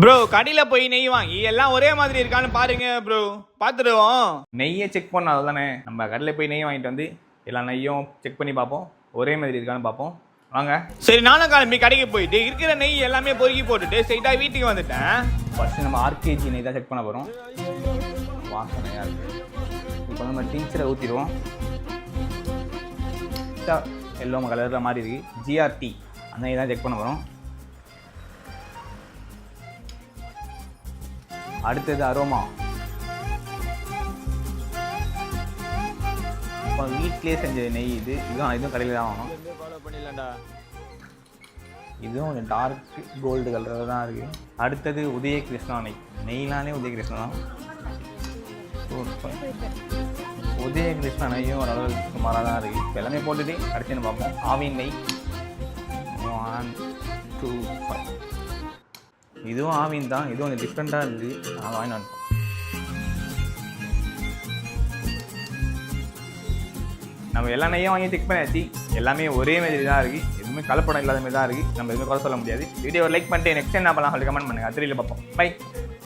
Bro கடையில் போய் நெய் வாங்கி எல்லாம் ஒரே மாதிரி இருக்கான்னு பாருங்க ப்ரோ. பார்த்துடுவோம். நெய்யை செக் பண்ணால் தானே நம்ம கடையில் போய் நெய் வாங்கிட்டு வந்து எல்லா நெய்யும் செக் பண்ணி பார்ப்போம், ஒரே மாதிரி இருக்கான்னு பார்ப்போம். வாங்க. சரி, நானும் கிளம்பி கடைக்கு போயிட்டு இருக்கிற நெய் எல்லாமே பொறுக்கி போட்டுட்டு ஸ்ட்ரைட்டாக வீட்டுக்கு வந்துட்டேன். ஃபஸ்ட்டு நம்ம ஆர்கேஜி நெய் தான் செக் பண்ண போகிறோம். வாசனையாக இருக்குது. இப்போ நம்ம டீச்சரை ஊற்றிடுவோம். எல்லோ கலரில் மாதிரி இருக்குது. ஜிஆர்டி அந்த நெய் தான் செக் பண்ண போகிறோம். அடுத்தது அரோமா. இப்போ வீட்லேயே செஞ்ச நெய் இதுவும் கடையில் தான் வாங்கணும். இதுவும் கொஞ்சம் டார்க் கோல்டு கலரில் தான் இருக்குது. அடுத்தது உதய கிருஷ்ணா நெய். நெய்லானே உதய கிருஷ்ணா தான். உதய கிருஷ்ணா நெய்யும் ஓரளவு சுமாராக தான் இருக்குது. இப்போ எல்லாமே போட்டுட்டு கடைசின்னு பார்ப்போம். ஆவின் நெய் 1 2 5. இதுவும் ஆவின் தான். இதுவும் கொஞ்சம் டிஃப்ரெண்ட்டாக இருக்குது. நான் வாங்கி வந்துட்டோம். நம்ம எல்லா நெய்யும் வாங்கி செக் பண்ணியாச்சு. எல்லாமே ஒரே மாதிரி தான் இருக்குது. எதுவுமே கலப்படம் இல்லாத மாதிரி தான் இருக்குது. நம்ம எதுவுமே குறை சொல்ல முடியாது. வீடியோ லைக் பண்ணிட்டு நெக்ஸ்ட் என்ன பண்ணலாம் சொல்லி கமெண்ட் பண்ணுங்கள். அதிரியில் பார்ப்போம். பை.